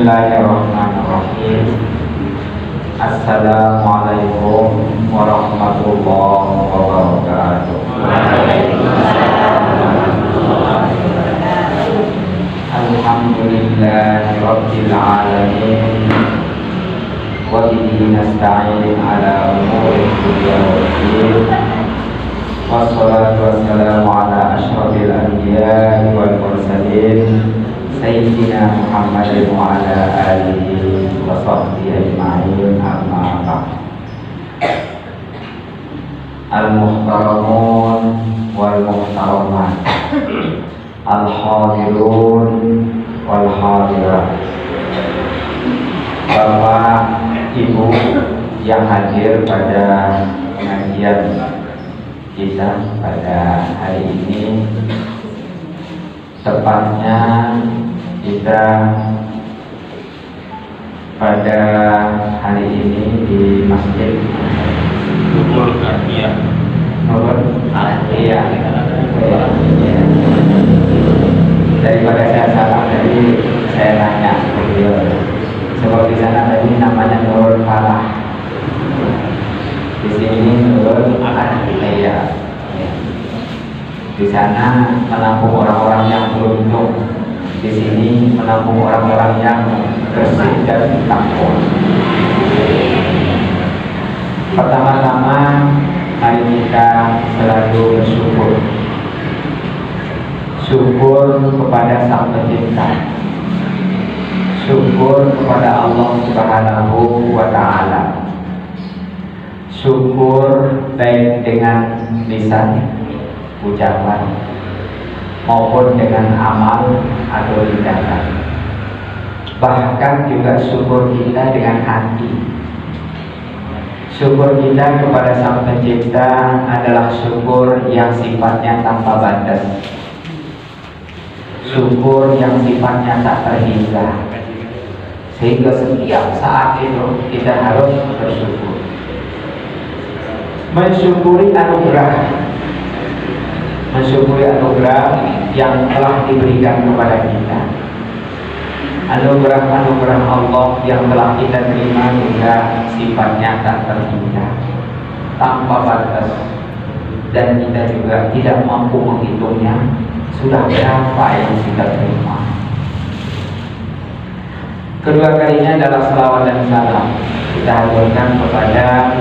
Bismillahirrahmanirrahim. Assalamualaikum warahmatullahi wabarakatuh. Alhamdulillahi rabbil alamin. Wa bihi nasta'in ala umuri dunya waddin. Wassalatu wassalamu ala asyrafil anbiya'i wal mursalin Sayyidina Muhammadin wa ala alihi wa sahbihi ajma'in, amma ba'd. Al-muhtaramun wal muhtaramat, al-hadirun wal hadirat, Bapak Ibu yang hadir pada pengajian kita pada hari ini, tepatnya kita pada hari ini di Masjid Nurul Atiyah. Daripada saya salah tadi, saya tanya beliau, sebab di sana tadi namanya Nurul Falah, di sini Nurul Atiyah. Di sana menampung orang-orang yang beruntung, di sini menampung orang-orang yang bersih dan takwa. Pertama-tama, mari kita selalu bersyukur. Syukur kepada Sang Pencipta, syukur kepada Allah Subhanahu wa Ta'ala, syukur baik dengan lisan, ucapan, maupun dengan amal atau tindakan. Bahkan juga syukur kita dengan hati. Syukur kita kepada Sang Pencipta adalah syukur yang sifatnya tanpa batas, syukur yang sifatnya tak terhingga, sehingga setiap saat itu kita harus bersyukur. Mensyukuri anugerah yang telah diberikan kepada kita, anugerah Allah yang telah kita terima hingga sifatnya tak terhingga, tanpa batas, dan kita juga tidak mampu menghitungnya sudah berapa yang kita terima. Kedua kalinya adalah salawat dan salam kita haturkan kepada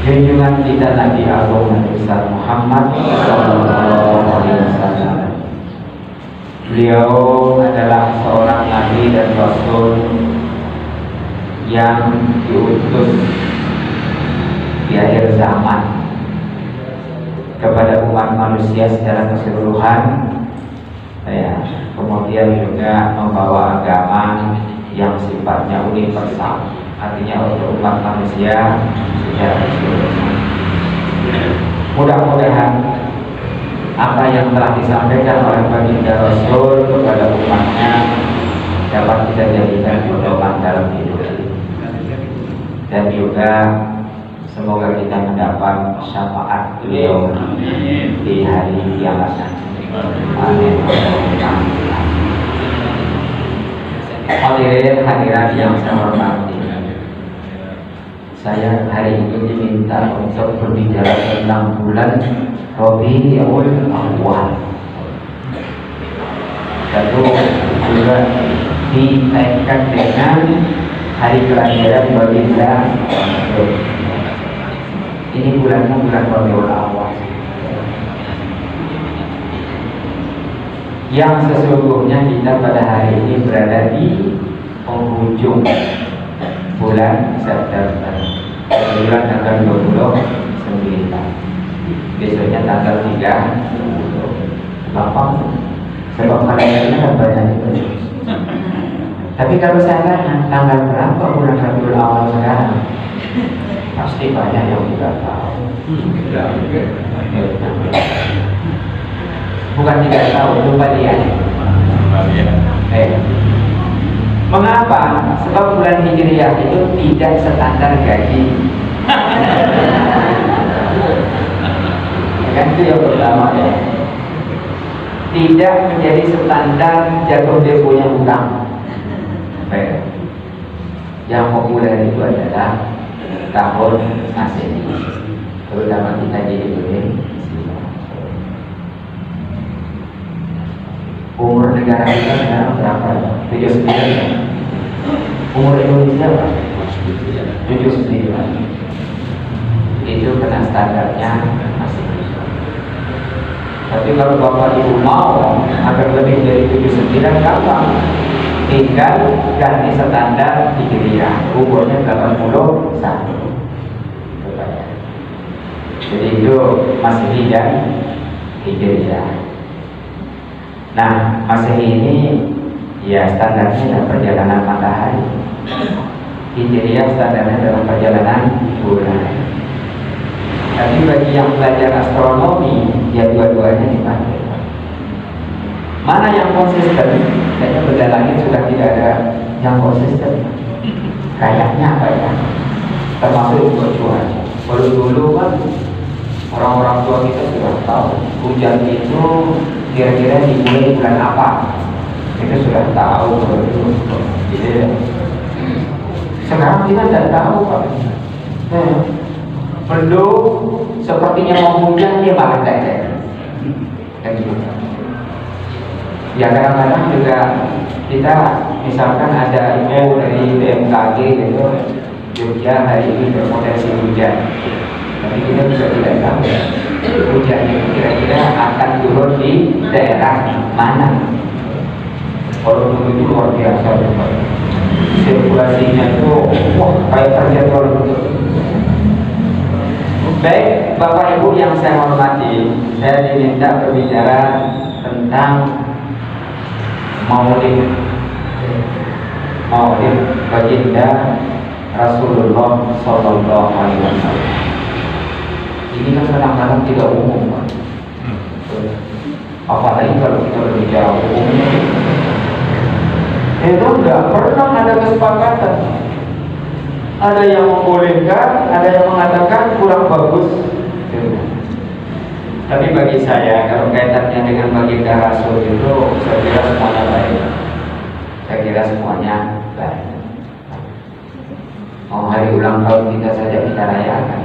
junjungan kita Nabi Agung Nabi Muhammad SAW. Beliau adalah seorang Nabi dan Rasul yang diutus di akhir zaman kepada umat manusia secara keseluruhan, kemudian juga membawa agama yang sifatnya universal, artinya untuk umat manusia secara keseluruhan. Mudah-mudahan apa yang telah disampaikan oleh baginda Rasul kepada umatnya dapat kita jadikan pedoman dalam hidup ini, dan juga semoga kita mendapat syafaat beliau di hari kiamat nanti. Amin. Hadirin hadirat yang saya hormati, saya hari ini diminta untuk berbicara tentang bulan Rabiul Awwal. Lalu juga dikaitkan dengan hari kelahiran baginda Rasul. Ini bulannya bulan Rabiul Awwal, yang sesungguhnya kita pada hari ini berada di penghujung bulan September, bulan tanggal 29, besoknya tanggal 30. Gampang, sebab kalendernya kan banyak itu. Tapi kalau saya tanya tanggal berapa bulan Rabiul Awal sekarang, pasti banyak yang tidak tahu. Bukan tidak tahu, lupa lihat. Mengapa? Sebab bulan Hijriah itu tidak standar gaji. Kan itu yang pertama ya. Tidak menjadi standar jatuh temponya hutang. Yang populer itu adalah tahun Masehi, terutama kita di Indonesia. Umur negara kita sekarang berapa? 79 ya? Umur Indonesia berapa? 79. Itu kena standarnya Masehi. Tapi kalau Bapak Ibu mau agar lebih dari 79, gampang. Tinggal ganti standar Hijriah, umurnya 81. Jadi itu Masehi dan Hijriah. Nah, Masehi ini ya standarnya adalah perjalanan matahari. Hijriah standarnya dalam perjalanan bulan. Tapi bagi yang belajar astronomi, ya dua-duanya dipakai. Mana yang konsisten? Kayaknya benda langit sudah tidak ada yang konsisten. Kayaknya apa ya? Termasuk juga cuaca. Kalau dulu kan orang-orang tua kita sudah tahu hujan itu kira-kira dimulai bulan apa. Kita sudah tahu kalau itu. Jadi, sekarang kita tidak tahu Pak. Belum sepertinya mau hujan dia malah tidak. Ya kadang-kadang juga kita misalkan ada info dari BMKG gitu, Jogja hari ini berpotensi hujan. Tapi kita juga tidak tahu hujan itu kira-kira akan turun di daerah mana. Kalau dulu itu luar biasa, sirkulasinya itu kayak terjadwal betul. Baik, Bapak Ibu yang saya hormati, saya diminta berbicara tentang Maulid baginda Rasulullah Sallallahu Alaihi Wasallam. Ini kan kadang-kadang tidak umum, Pak. Apalagi kalau kita berbicara umum, itu tidak pernah ada kesepakatan. Ada yang membolehkan, ada yang mengatakan kurang bagus. Tapi bagi saya, kalau kaitannya dengan baginda Rasul itu, saya kira semuanya baik. Saya kira semuanya baik. Mau hari ulang tahun kita saja kita rayakan.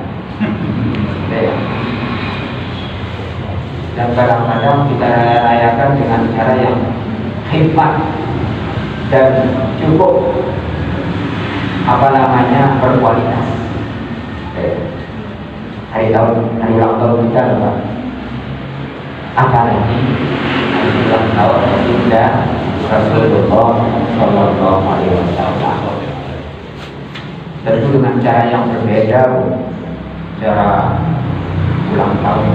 Dan kadang-kadang kita rayakan dengan cara yang hikmat dan cukup berkualitas. Hari ulang tahun kita Pak. Apalagi hari ulang tahun baginda Rasulullah Sallallahu Alaihi Wasallam. Tentu dengan cara yang berbeda, cara ulang tahun,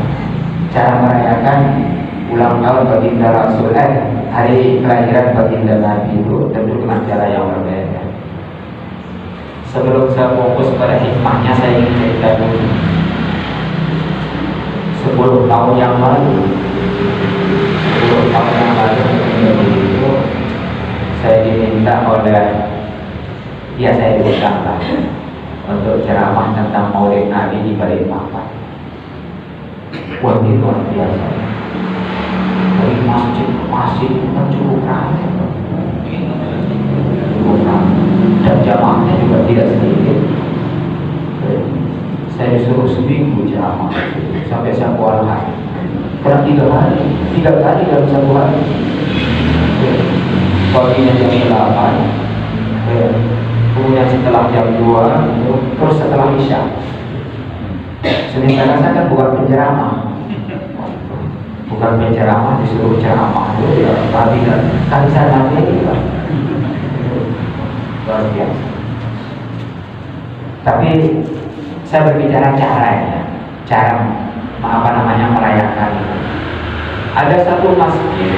cara merayakan ulang tahun baginda Rasul, hari kelahiran baginda Nabi itu tentu dengan cara yang berbeda. Sebelum saya fokus pada hikmahnya, saya ingin cerita dulu. 10 tahun yang lalu itu saya diminta oleh saya diundang untuk ceramah tentang Maulid Nabi di Balikpapan. Wah, itu luar biasa. Dari masjid ke masjid itu kan cukup ramai, dan jamaahnya juga tidak sedikit. Saya disuruh seminggu ceramah sampai 1 hari. Kurang 3 kali dalam 1 hari. Paginya jam 8, kemudian setelah jam 2, terus setelah Isya. Senin saya kan bukan penceramah, disuruh ceramah itu ya, tapi kan saya nanti luar biasa. Tapi saya berbicara cara merayakan. Ada satu masjid,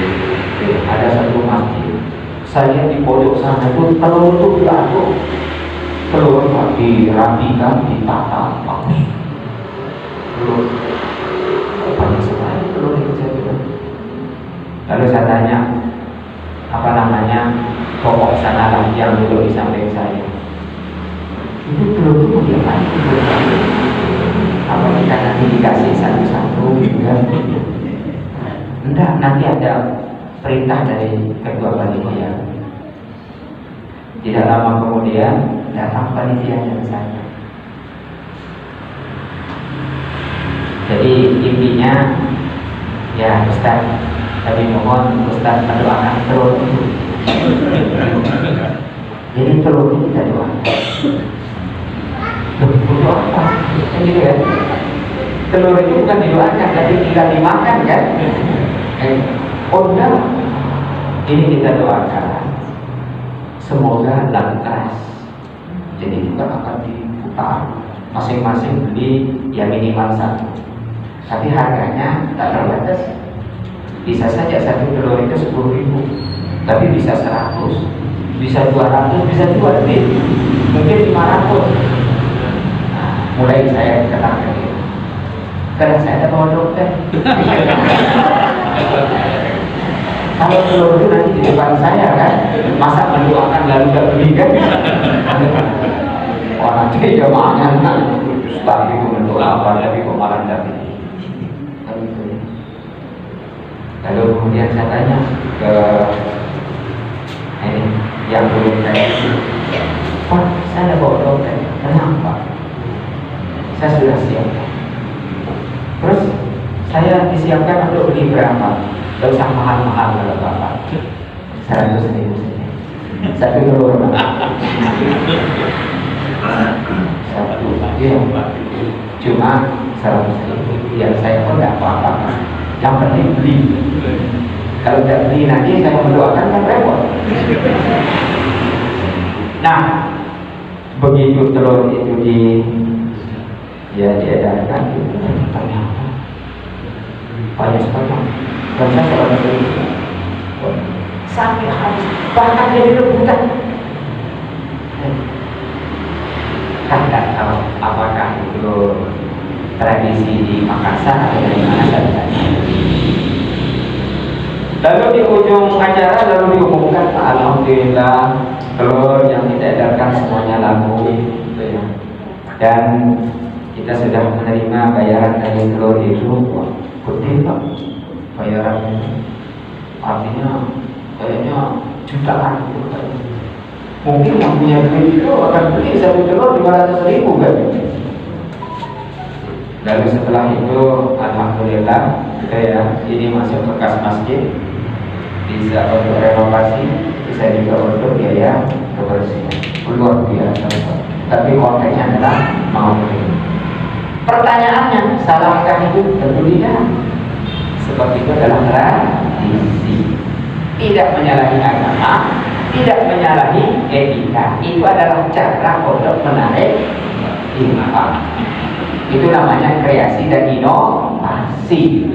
saya di pojok sana itu telur itu diaduk, telur dirapikan, ditata bagus. Telur banyak sekali telur yang saya bilang. Lalu saya tanya, pokok sana yang duduk di samping saya. Itu telur itu diapain? Apa kita nanti dikasih satu-satu kan? Enggak, nanti ada perintah dari ketua panitia. Tidak lama kemudian datang panitia dari saya. Jadi intinya, ya Ustaz, kami mohon Ustaz mendoakan telur itu. Jadi telur itu kita doakan. Untuk apa? Gitu ya. Telur itu bukan didoakan, tapi tinggal dimakan kan? Oh enggak. Ini kita doakan. Semoga lantas. Jadi kita akan diputar. Masing-masing beli ya minimal satu. Tapi harganya tak terbatas. Bisa saja satu telur itu 10.000, tapi bisa 100, bisa 200, bisa juga lebih, mungkin 500. Nah, mulai saya katakan itu. Karena saya ada bawa dokter. Kalau telur itu nanti di depan saya kan, masa mendoakan lalu gak beli kan? Orang dia makan kan, tapi itu mendoa apa, tapi kok malah gak beli. Lalu kemudian saya tanya ke ini yang belum saya itu, Pak, saya ada bawa dokter, kenapa? Saya sudah siap. Terus saya disiapkan untuk beli berapa? Tidak usah mahal-mahal kalau Bapak. 100.000 saja. Satu telur. Satu. Iya. Cuma 100.000. Ya saya pun tidak apa-apa. Yang penting beli. Kalau tidak beli nanti saya mendoakan kan repot. Nah, begitu telur itu diedarkan itu ternyata banyak sekali. Dan saya selalu beri sampai habis, bahkan jadi rebutan. Kan tidak tahu apakah itu tradisi di Makassar atau dari mana saja. Lalu di ujung acara lalu diumumkan, alhamdulillah telur yang kita edarkan semuanya laku, dan kita sudah menerima bayaran dari telur itu. Wah, gede Pak bayarannya, artinya kayaknya jutaan gitu. Mungkin yang punya duit itu akan beli satu telur 500.000 kan. Lalu setelah itu alhamdulillah ini masuk bekas masjid, bisa untuk renovasi, bisa juga untuk biaya kebersihan. Luar biasa. Tapi konteksnya adalah mau beli. Pertanyaannya, salahkah itu? Tentu tidak. Sebab itu adalah tradisi. Tidak menyalahi agama, tidak menyalahi etika. Itu adalah cara untuk menarik infak. Itu namanya kreasi dan inovasi.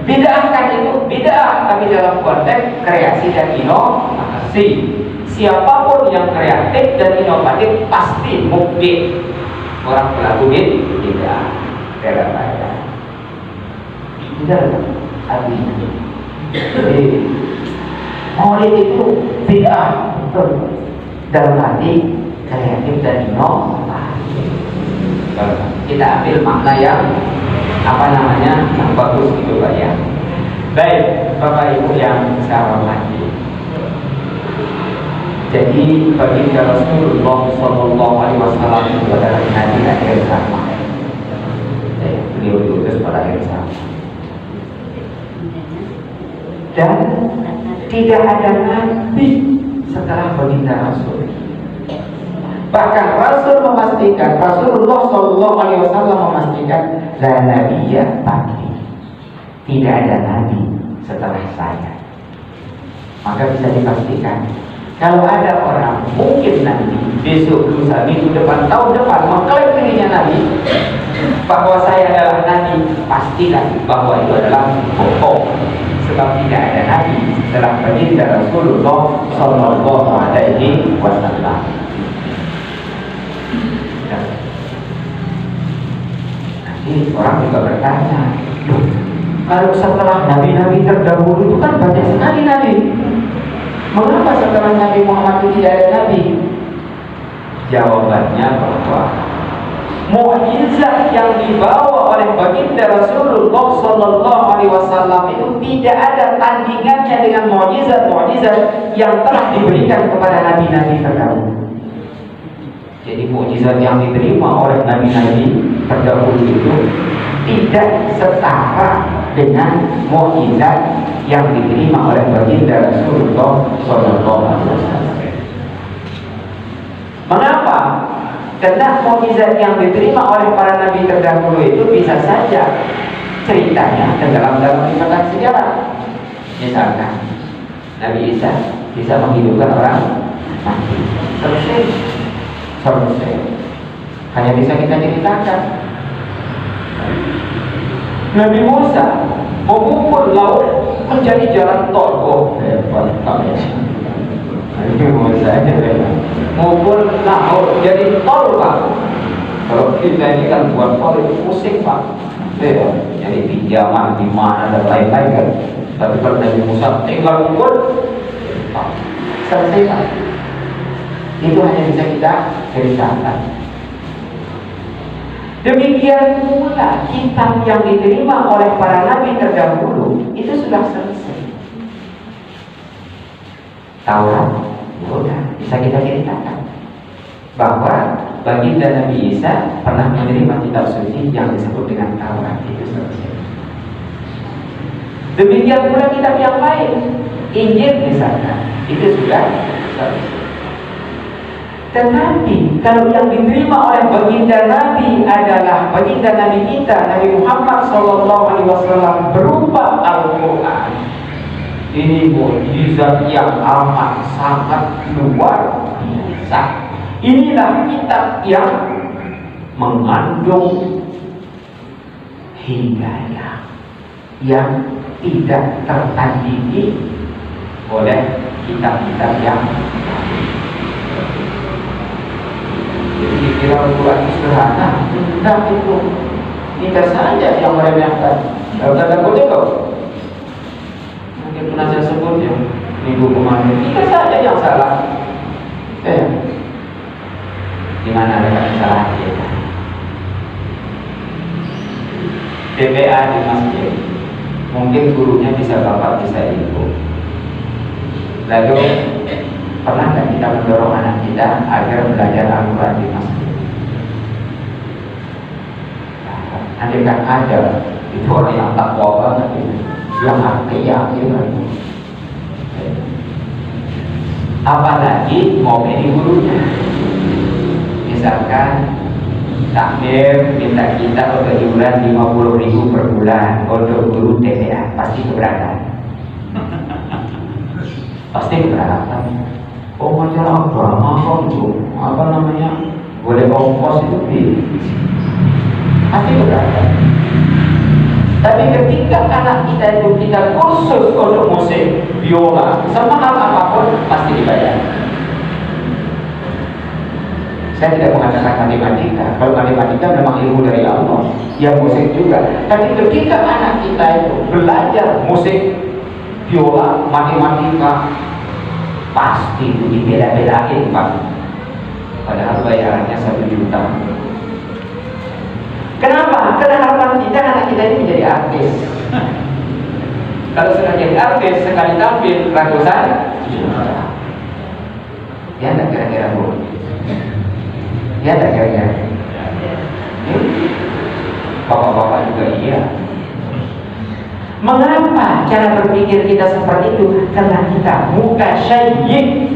Bid'ah itu bid'ah, tapi dalam konteks kreasi dan inovasi. Siapapun yang kreatif dan inovatif pasti mubdi. Orang pelaku bid'ah dalam bahasa. Tidak artinya. Jadi maulid itu bid'ah dalam arti kreatif dan inovasi. Kita ambil makna yang yang bagus itu Pak ya. Baik Bapak Ibu yang saya hormati. Jadi baginda Rasulullah SAW itu adalah nabi akhir zaman. Beliau diutus pada akhir zaman. Dan tidak ada nabi setelah baginda Rasul. Bahkan Rasul memastikan, Rasulullah SAW memastikan, la nabiyya ba'di, tidak ada nabi setelah saya. Maka bisa dipastikan, kalau ada orang mungkin nanti besok, lusa, minggu depan, tahun depan mengklaim dirinya nabi, bahwa saya adalah nabi, pastikan bahwa itu adalah bohong. Sebab tidak ada nabi setelah baginda Rasulullah SAW. Nanti orang juga bertanya, kalau setelah nabi-nabi terdahulu itu kan banyak sekali nabi, mengapa setelah Nabi Muhammad itu tidak ada nabi? Jawabannya bahwa mukjizat yang dibawa oleh baginda Rasulullah Sallallahu Alaihi Wasallam itu tidak ada tandingannya dengan mukjizat-mukjizat yang telah diberikan kepada nabi-nabi terdahulu. Jadi mukjizat yang diterima oleh nabi-nabi terdahulu itu tidak setara dengan mukjizat yang diterima oleh baginda Rasulullah Sallallahu Alaihi Wasallam. Mengapa? Karena mukjizat yang diterima oleh para nabi terdahulu itu bisa saja ceritanya dalam riwayat sejarah. Misalkan Nabi Isa bisa menghidupkan orang mati. Selesai. Hanya bisa kita ceritakan. Nabi Musa mengukur laut menjadi jalan tol. Oh, hebat kami. Nabi Musa mengukur laut jadi tol, Pak. Kalau kita ini kan buat tol itu pusing, Pak. Ya, jadi pinjaman di mana dan lain-lain kan. Tapi kalau Nabi Musa tinggal ukur, selesai, Pak. Itu hanya bisa kita ceritakan. Demikian pula kitab yang diterima oleh para nabi terdahulu itu sudah selesai. Taurat, sudah bisa kita ceritakan bahwa baginda Nabi Isa pernah menerima kitab suci yang disebut dengan Taurat, itu selesai. Demikian pula kitab yang lain, Injil misalkan, itu sudah selesai. Tetapi kalau yang diterima oleh baginda Nabi adalah baginda Nabi kita, Nabi Muhammad SAW berupa Al-Quran, ini mukjizat yang amat sangat luar biasa. Inilah kitab yang mengandung hidayah yang tidak tertandingi oleh kitab-kitab yang jadi dikira Al-Quran sederhana, tidak itu. Kita saja yang meremehkan. Kalau tanda kutip kok, mungkin pernah saya sebut ya minggu kemarin, kita saja yang salah. Di mana ada kesalahan kita? TPA di masjid, mungkin gurunya bisa bapak, bisa ibu. Lalu pernah nggak kita mendorong anak kita agar belajar Al-Quran di masjid? Andai kan ada itu orang yang takwa banget, yang yakin lagi. Apalagi mau ini gurunya, misalkan takmir minta kita untuk iuran 50.000 per bulan untuk guru TPA, pasti keberatan. Pasti keberatan. Oh, masalah agama kok itu apa namanya, boleh ongkos itu pasti berapa. Tapi ketika anak kita itu kita kursus untuk musik biola, semahal apapun pasti dibayar. Saya tidak mengatakan matematika. Kalau matematika memang ilmu dari Allah, ya musik juga. Tapi ketika anak kita itu belajar musik biola, matematika, pasti itu dibela-belain, Pak. Padahal bayarannya 1 juta. Kenapa? Karena harapan kita anak kita ini menjadi artis. Kalau sudah jadi artis, sekali tampil ratusan juta. Ya enggak kira-kira, Bu? Ya enggak kira-kira? Bapak-bapak juga iya. Mengapa cara berpikir kita seperti itu? Karena kita muka syai'in,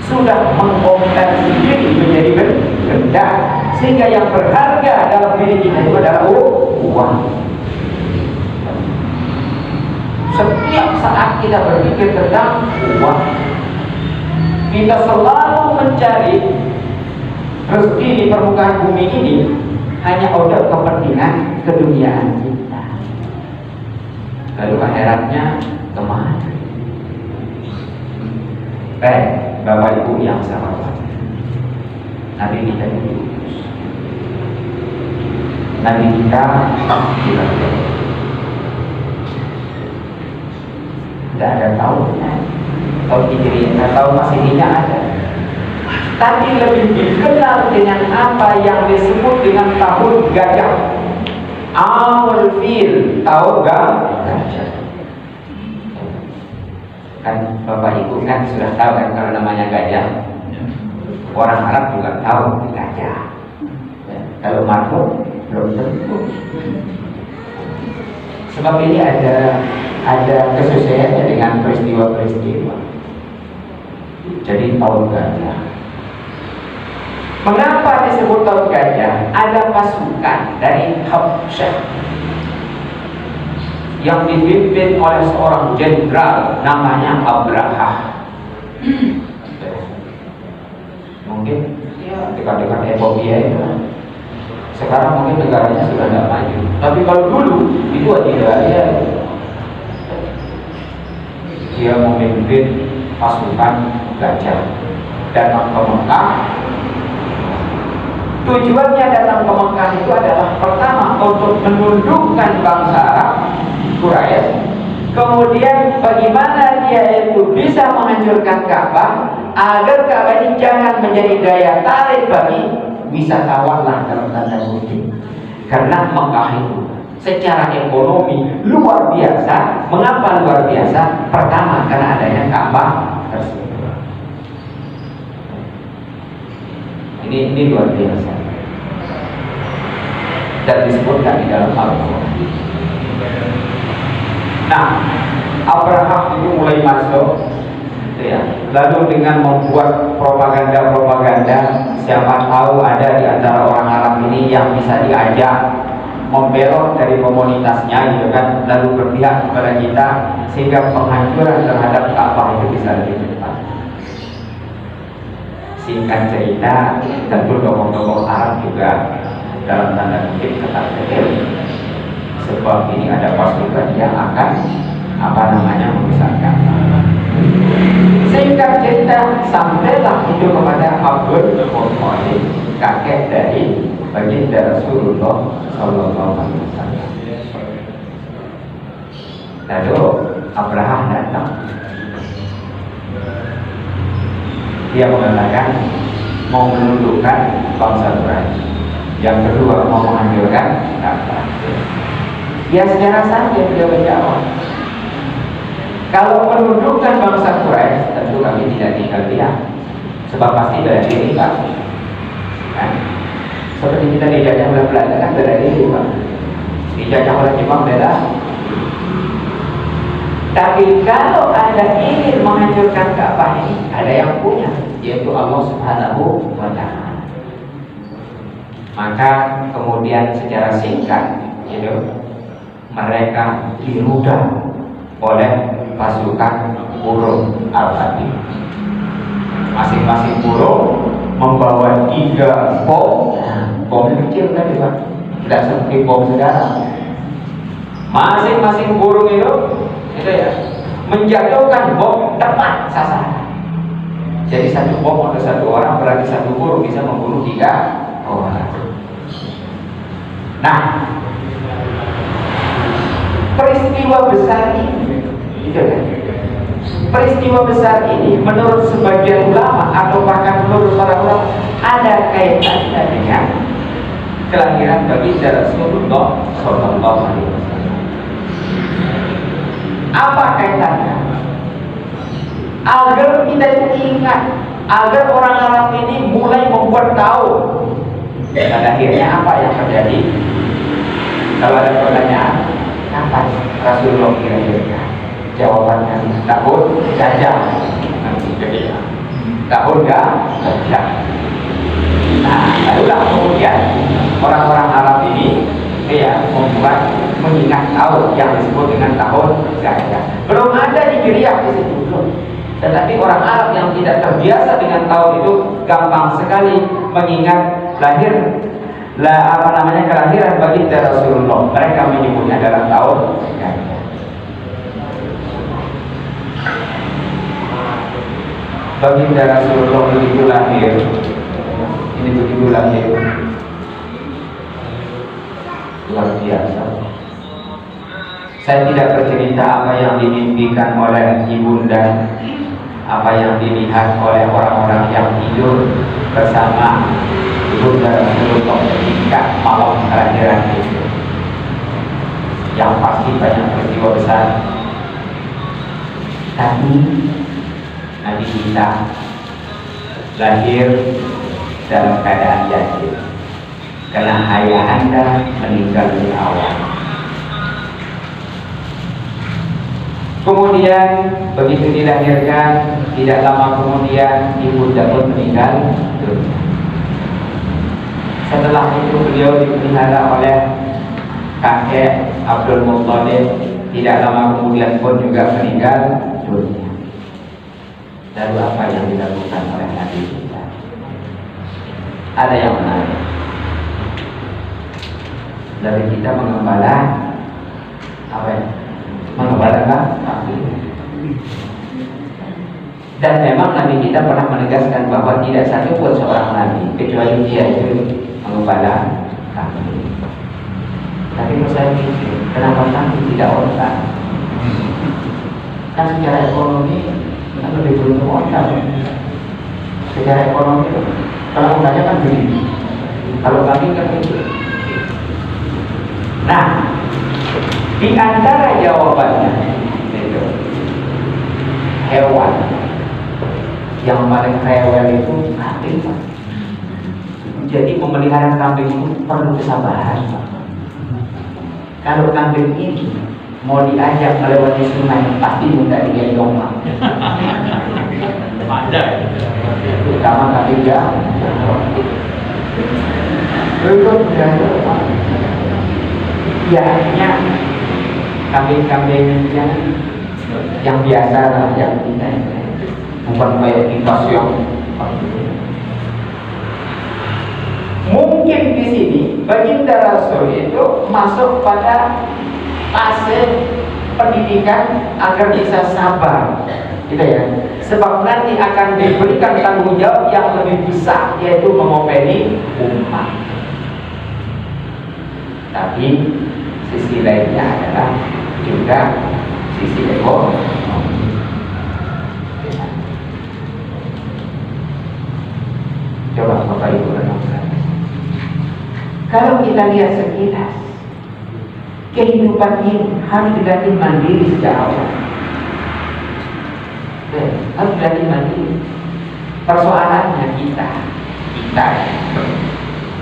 sudah mengkonversi diri menjadi benda, sehingga yang berharga dalam diri kita itu adalah uang. Setiap saat kita berpikir tentang uang, kita selalu mencari rezeki di permukaan bumi ini hanya untuk kepentingan keduniaan kita. Lalu akhiratnya kemana? Bapak Ibu yang saya hormati, Nabi kita itu Nabi kita tidak ada tahunnya, tahun Hijriah, tahun Masehinya ada. tapi lebih dikenal dengan apa yang disebut dengan tahun gajah. Amul fil, tahu gajah. Kan Bapak Ibu kan sudah tahu kan kalau namanya gajah. Orang Arab juga tahu gajah. Kalau makhluk belum tentu. Sebab ini ada kesesuaiannya dengan peristiwa-peristiwa. Jadi tahun gajah. Mengapa disebut tahun gajah? Ada pasukan dari Habsyah yang dipimpin oleh seorang jenderal namanya Abraha. Mungkin ya dekat-dekat Ethiopia itu. Sekarang mungkin negaranya sudah tidak maju. Tapi kalau dulu itu tidak, dia memimpin pasukan gajah datang ke Mekah. Tujuannya datang ke Mekah itu adalah pertama untuk menundukkan bangsa Arab, Quraisy. Kemudian bagaimana dia itu bisa menghancurkan Ka'bah agar Ka'bah ini jangan menjadi daya tarik bagi wisatawan lah dalam tanda kutip. Karena Mekah itu secara ekonomi luar biasa. Mengapa luar biasa? Pertama karena adanya Ka'bah tersebut. Ini luar biasa. Dan disebutkan di dalam Al-Quran. Nah, Abraham itu mulai masuk, ya. Lalu dengan membuat propaganda, siapa tahu ada di antara orang Arab ini yang bisa diajak membelok dari komunitasnya, gitu kan, lalu berpihak kepada kita sehingga penghancuran terhadap Ka'bah itu bisa lebih cepat. Singkat cerita, tentu tokoh-tokoh Arab juga dalam tanda kutip ketat sekali. Sebab ini ada pasukan yang akan membesarkan. Singkat cerita, sampailah itu kepada Abdul Muttalib, kakek dari baginda Rasulullah Sallallahu Alaihi Wasallam. Lalu Abraham datang. Dia mengatakan mau menundukkan bangsa Quraisy. Yang kedua mau menghancurkan Ka'bah. Ya secara saja dia menjawab, kalau menundukkan bangsa Quraisy tentu kami tidak tinggal diam, sebab pasti bela diri Pak. Kan? Seperti kita dijajah oleh Belanda kan bela diri Pak, dijajah oleh Jepang bela. Tapi kalau Anda ingin menghancurkan Ka'bah ini, ada yang punya, yaitu Allah Subhanahu wa Ta'ala. Maka kemudian secara singkat, mereka dirudal oleh pasukan burung Al-Fatih. Masing-masing burung membawa 3 bom kecil tadi Pak, tidak seperti bom sekarang. Masing-masing burung itu ya, menjatuhkan bom tepat sasaran. Jadi satu bom untuk satu orang, berarti satu burung bisa membunuh 3 orang. Nah, peristiwa besar ini, peristiwa besar ini menurut sebagian ulama atau bahkan menurut para ulama ada kaitannya dengan kelahiran baginda Rasulullah Sallallahu Alaihi Wasallam. Apa kaitannya? Agar kita ingat, agar orang Arab ini mulai membuat tahu. Dan akhirnya apa yang terjadi? Kalau ada pertanyaan, kapan Rasulullah kira-kira? Jawabannya tahun gajah. Tahun gajah. Nah, barulah kemudian orang-orang Arab ini membuat mengingat tahun yang disebut dengan tahun gajah. Belum ada Hijriah di situ belum. Tetapi orang Arab yang tidak terbiasa dengan tahun itu gampang sekali mengingat kelahiran baginda Rasulullah. Mereka menyebutnya dalam tahun gajah. Baginda Rasulullah begitu lahir. Ini begitu lahir. Luar biasa. Saya tidak bercerita apa yang dimimpikan oleh ibunda apa yang dilihat oleh orang-orang yang tidur bersama Ibunda Rasulullah ketika malam terakhir itu. Yang pasti banyak peristiwa besar. Tapi Nabi kita lahir dalam keadaan yatim karena ayahanda meninggal di awal. Kemudian begitu dilahirkan, tidak lama kemudian ibunda pun meninggal dunia. Setelah itu beliau dipelihara oleh kakek Abdul Muttalib. Tidak lama kemudian pun juga meninggal dunia. Lalu apa yang dilakukan oleh Nabi kita? Ada yang menarik. Nabi kita mengembala apa ya? Mengembala kambing. Dan memang Nabi kita pernah menegaskan bahwa tidak satu pun seorang Nabi kecuali dia itu mengembala kambing. Tapi kalau saya pikir, kenapa kambing tidak onta? Kan secara ekonomi kan lebih beruntung onta. Secara ekonomi, kalau ontanya kan begini, kalau kambing kan begini. Nah, di antara jawabannya itu hewan yang paling rewel itu kambing. Jadi memelihara kambing itu perlu kesabaran. Kalau kambing ini mau diajak melewati sungai pasti mudah digendong. Terutama kambing jauh. Itu ya hanya kambing-kambing yang biasa lah, yang kita bukan kayak kita yang mungkin di sini baginda Rasul itu masuk pada fase pendidikan agar bisa sabar, gitu ya. Sebab nanti akan diberikan tanggung jawab yang lebih besar, yaitu mengopeni umat. Tapi sisi lainnya adalah juga sisi ekonomi. Coba Bapak Ibu renungkan. Kalau kita lihat sekilas, kehidupan ini harus dilatih mandiri sejak awal. Harus dilatih mandiri. Persoalannya kita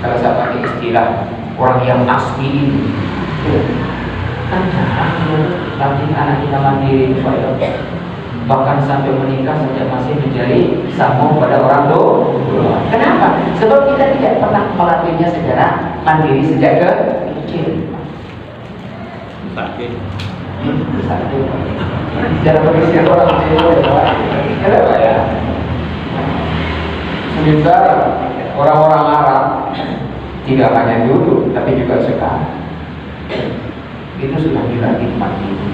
kalau saya pakai istilah orang yang asli ini, kan jarang latih anak kita mandiri supaya bahkan sampai menikah saja masih menjadi sambung pada orang tua. Kenapa? Sebab kita tidak pernah melatihnya secara mandiri sejak kecil. Sakit. Jangan berpikir orang tua. Kenapa ya? Sementara orang-orang Arab tidak hanya dulu, tapi juga sekarang itu sudah dilatih mandiri.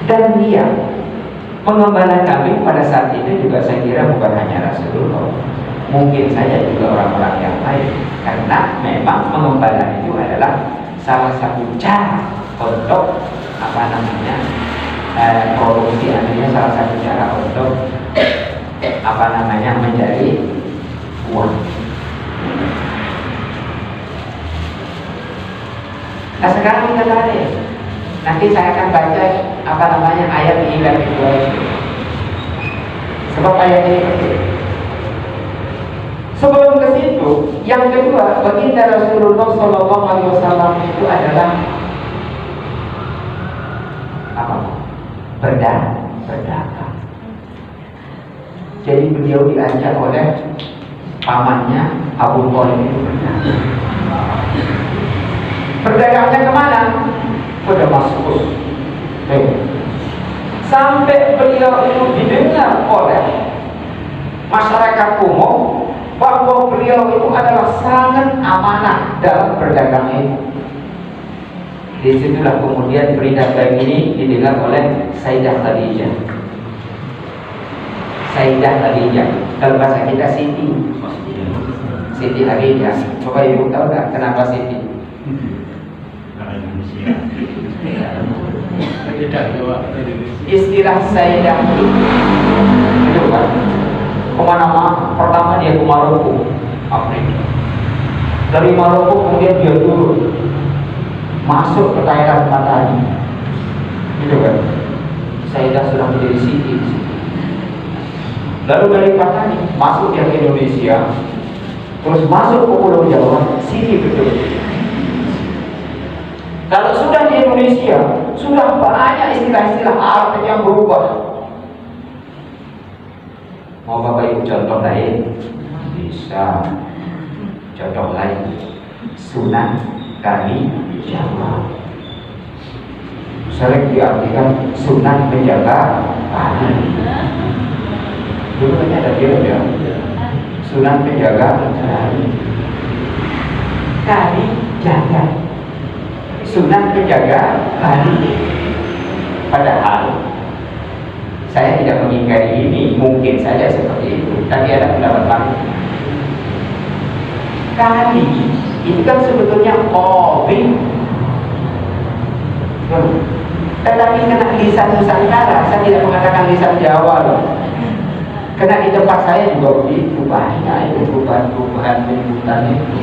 Dan dia mengembala kambing pada saat itu juga saya kira bukan hanya Rasulullah, mungkin saja juga orang-orang yang lain, karena memang mengembala itu adalah salah satu cara untuk produksi, artinya salah satu cara untuk mencari uang. Nah sekarang kita tarik. Nanti saya akan baca ayat ini dan kedua itu. Sebab ayat ini penting. Sebelum ke situ, yang kedua, baginda Rasulullah SAW itu adalah berdagang. Jadi beliau diajak oleh pamannya Abu Thalib itu berdagang. Berdagangnya kemana? Ke Damaskus. Sampai beliau itu didengar oleh masyarakat umum bahwa beliau itu adalah sangat amanah dalam berdagang itu. Disitulah kemudian berita baik ini didengar oleh Sayyidah Khadijah. Kalau bahasa kita Siti Khadijah. Coba ibu tahu nggak kenapa Siti? Tidak Jawa. Istilah Sayyidah itu kan kemana-mana. Pertama dia ke Maroko, Afrika. Dari Maroko kemudian dia turun masuk ke daerah Patani, gitu kan. Sayyidah sudah menjadi siti. Lalu dari Patani masuk dia ke Indonesia, terus masuk ke Pulau Jawa, siti betul. Kalau sudah di Indonesia, sudah banyak istilah-istilah Arab yang berubah. Mau Bapak Ibu contoh lain? Bisa. Contoh lain, Sunan Kalijaga. Sering diartikan Sunan penjaga kali. Dulu kan ada dia ya. Sunan penjaga kali. Kalijaga. Sunan penjaga kali. Padahal saya tidak mengingkari ini, mungkin saja seperti itu, tapi ada pendapat lain. Kali itu kan sebetulnya kopi, tetapi kena lisan Nusantara. Saya tidak mengatakan lisan Jawa loh. Karena di tempat saya juga begitu, banyak itu perubahan penyebutan itu.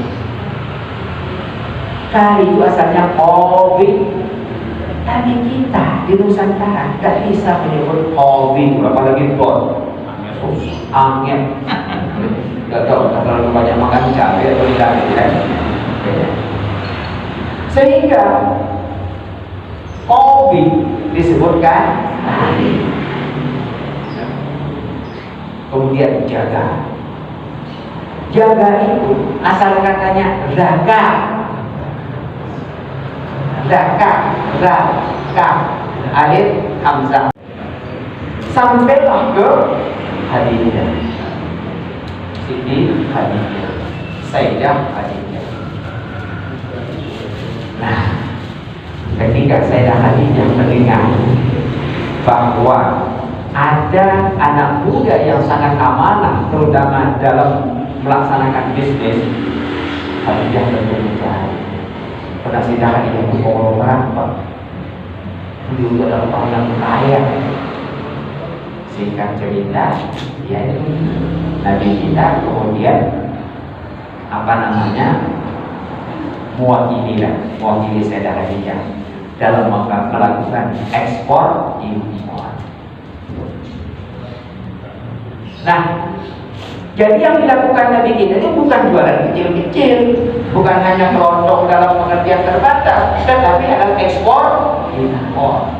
Kali itu asalnya kopi, tapi kita di Nusantara tidak bisa menyebut kopi, apalagi bot, angin. Gak tahu, terlalu banyak makan cabai atau tidak, sehingga kopi disebutkan kali. Kemudian jaga itu asal katanya raka, alif hamzah, sampailah ke Khadijah, Siti Khadijah, Sayyidah Khadijah. Nah, ketika Sayyidah Khadijah mendengar bahwa ada anak muda yang sangat amanah, terutama dalam melaksanakan bisnis, Khadijah tentu mencari. Pernah Sayyidah Khadijah itu orang berapa? Beliau adalah orang yang kaya. Singkat cerita, yaitu Nabi kita kemudian mewakili Sayyidah Khadijah dalam melakukan ekspor impor. Nah, jadi yang dilakukan Nabi kita itu bukan jualan kecil-kecil, bukan hanya kelontong dalam pengertian terbatas, tetapi adalah ekspor impor.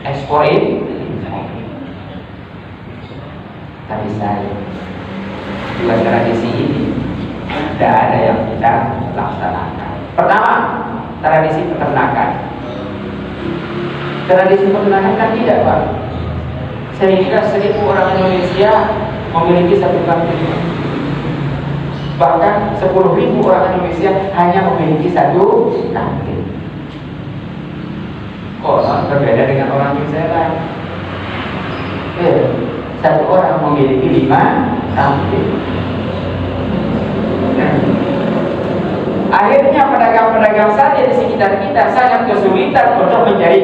Ekspor impor. Tapi saya dua tradisi ini tidak ada yang kita laksanakan. Pertama, tradisi peternakan. Tradisi peternakan kan tidak, Pak. Sehingga 1.000 orang Indonesia memiliki satu kambing. Bahkan 10.000 orang Indonesia hanya memiliki satu kambing. Konon berbeda dengan orang New Zealand. Satu orang memiliki 5 kambing. Akhirnya pedagang-pedagang saja di sekitar kita sangat kesulitan untuk mencari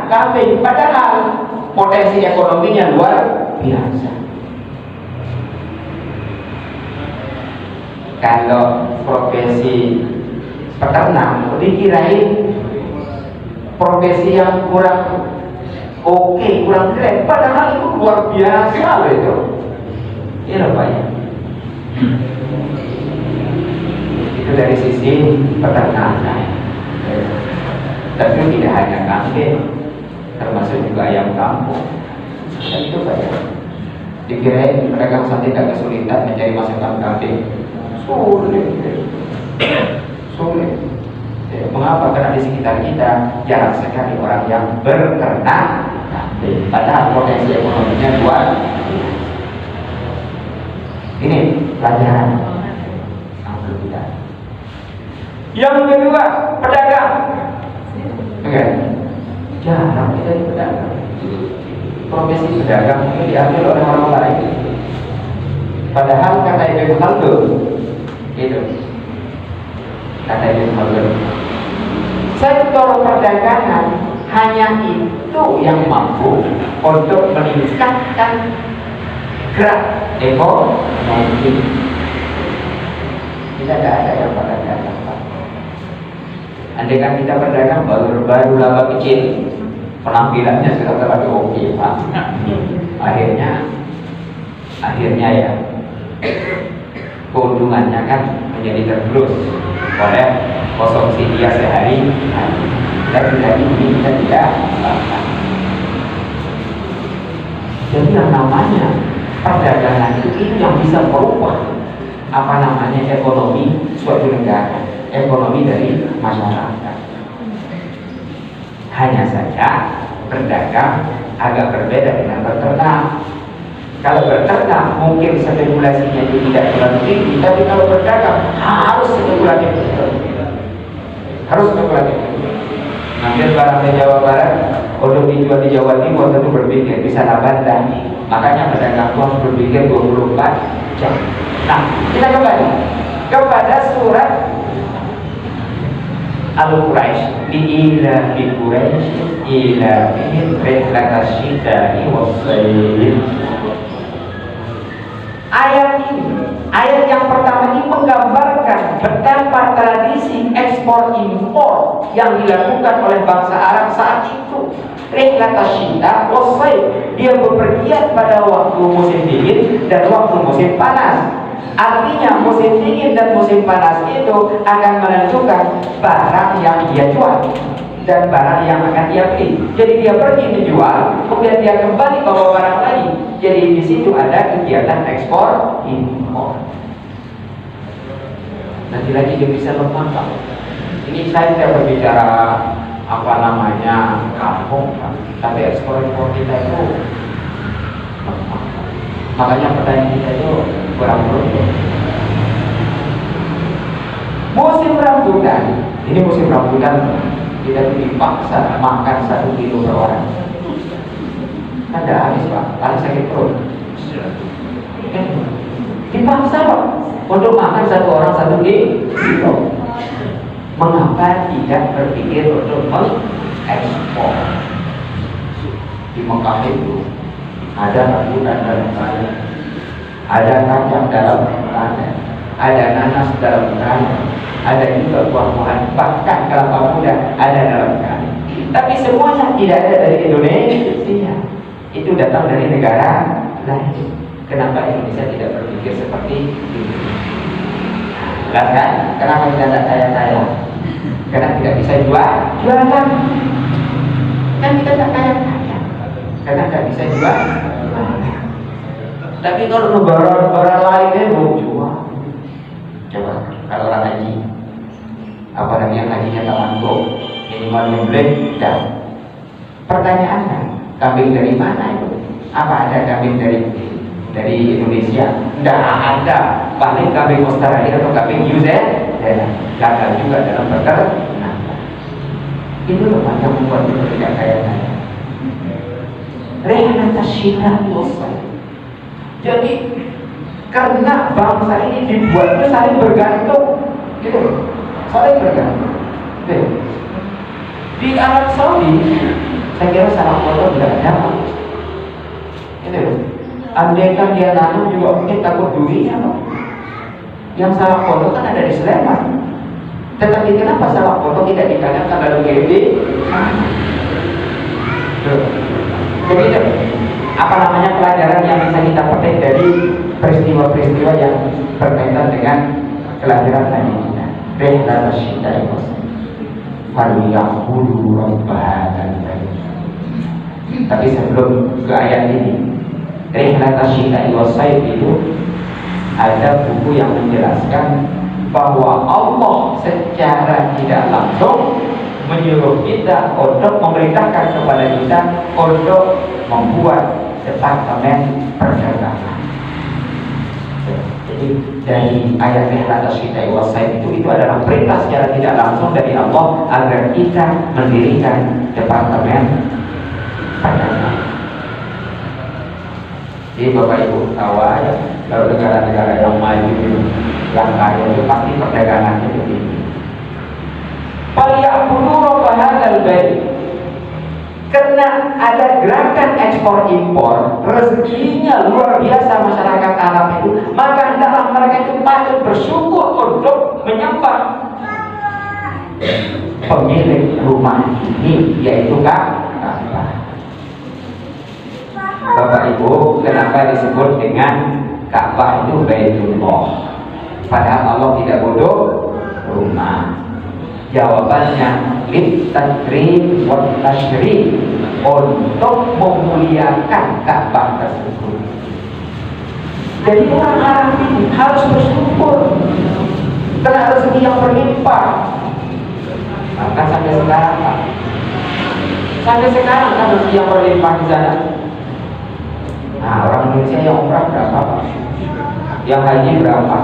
kambing, padahal potensi ekonominya luar biasa. Kalau profesi peternak dikirain profesi yang kurang oke, kurang keren, padahal itu luar biasa loh itu. Iya Pak ya. Itu dari sisi peternakan. Tapi tidak hanya kambing, termasuk juga ayam kampung. Dan itu Pak ya. Dikirain pedagang sate tidak kesulitan mencari masakan kambing. Sulit. Mengapa? Karena di sekitar kita jarang sekali orang yang berternak kambing, padahal potensi ekonominya luar. Ini pelajaran yang perlu kita. Yang kedua, pedagang. Oke, jarang kita pedagang. Profesi pedagang ini diambil oleh orang lain. Padahal kata Ibnu Khaldun, itu kata Ibnu Khaldun, sektor perdagangan hanya itu yang mampu untuk meningkatkan gerak ekonomi. Kita tidak ada yang berdagang. Andai kan kita berdagang baru laba kecil, penampilannya sudah terlalu oke, Pak. Akhirnya ya keuntungannya kan menjadi tergerus oleh konsumsi dia sehari. Dan dari ini kita tidak lakukan. Jadi yang namanya perdagangan itu yang bisa merubah ekonomi suatu negara, ekonomi dari masyarakat. Hanya saja berdagang agak berbeda dengan beternak. Kalau beternak mungkin spekulasinya itu tidak terlalu tinggi, tapi kalau berdagang harus spekulatif. Ambil barang di Jawa Barat untuk dijual di Jawa Timur tentu berpikir bisa nabatan. Makanya pedagang itu harus berpikir 24 jam. Nah, kita kembali kepada surat Al-Quraisy, ila bi Quraisy ila bihim rihlatas syita'i was-sayf. Ayat yang pertama ini menggambarkan betapa tradisi ekspor impor yang dilakukan oleh bangsa Arab saat itu. Rihlatas syita was-sayf, dia bepergian pada waktu musim dingin dan waktu musim panas. Artinya musim dingin dan musim panas itu akan menentukan barang yang dia jual dan barang yang akan dia beli. Jadi dia pergi menjual, kemudian dia kembali bawa barang lagi. Jadi di situ ada kegiatan ekspor impor. Nanti lagi dia bisa lemah. Ini saya tidak berbicara kampung, tapi ekspor impor kita itu lemah. Makanya petani kita itu kurang beruntung. Musim rambutan, ini musim rambutan kita dipaksa makan 1 kilo per orang. Kan tidak habis, Pak, paling sakit perut. Dipaksa, Pak, untuk makan 1 orang 1 kilo. Mengapa tidak berpikir untuk mengekspor? Di Mekah itu ada rambutan dalam tanah, ada kacang dalam tanah, ada nanas dalam tanah, ada juga buah-buahan, bahkan kelapa muda ada dalam tanah. Tapi semuanya tidak ada dari Indonesia. Itu datang dari negara lain. Kenapa Indonesia tidak berpikir seperti itu? Jelas kan? Kenapa kita tidak kaya-kaya? Karena tidak bisa jualan. Kan kita tidak kaya-kaya karena tidak bisa jual. Tapi kalau negara lainnya mau jual, coba kalau orang haji, apalagi yang hajinya tak mantuk, minimal nyembelih dan pertanyaannya, kambing dari mana itu? Apa ada kambing dari Indonesia? Tidak ada. Paling kambing Australia atau kambing New Zealand, gagal juga dalam peternakan. Itu loh yang membuat kita tidak kaya-kaya. Rihlatas syita'i was-sayf. Jadi karena bangsa ini dibuatnya saling bergantung, gitu, saling bergantung. Di Arab Saudi, saya kira salah foto tidak ada. Itu, andaikan dia nanam juga mungkin takut durinya, Pak. Yang salah foto kan ada di Sleman. Tetapi kenapa salah foto tidak ditanamkan lalu gede? Jadi apa namanya pelajaran yang bisa kita petik dari peristiwa-peristiwa yang berkaitan dengan kelahiran Nabi kita. Rihlatas syita'i was-sayf. Falyabudu rabb hadzal bait. Tapi sebelum ke ayat ini, Rihlatas syita'i was-sayf itu ada buku yang menjelaskan bahwa Allah secara tidak langsung menyuruh kita untuk memerintahkan kepada kita untuk membuat departemen perdagangan. Jadi dari ayat Rihlatas syita'i was-sayf itu adalah perintah secara tidak langsung dari Allah agar kita mendirikan departemen perdagangan. Jadi Bapak Ibu tahu aja, kalau negara-negara yang maju yang kaya itu pasti perdagangannya itu tinggi. Falyabudu rabb hadzal bait. Karena ada gerakan ekspor impor, rezekinya luar biasa masyarakat Arab itu, maka hendaklah mereka itu patut bersyukur untuk menyembah pemilik rumah ini, yaitu Ka'bah. Bapak Ibu, kenapa disebut dengan Ka'bah itu Baitullah? Padahal Allah tidak bodoh rumah. Jawabannya litakrim wa tasyrif, untuk memuliakan Ka'bah tersebut. Jadi orang Arab ini harus bersyukur karena rezeki yang berlimpah. Maka sampai sekarang Pak, sampai sekarang kan rezeki yang berlimpah di sana. Nah, orang Indonesia yang umrah berapa Pak? Yang haji berapa?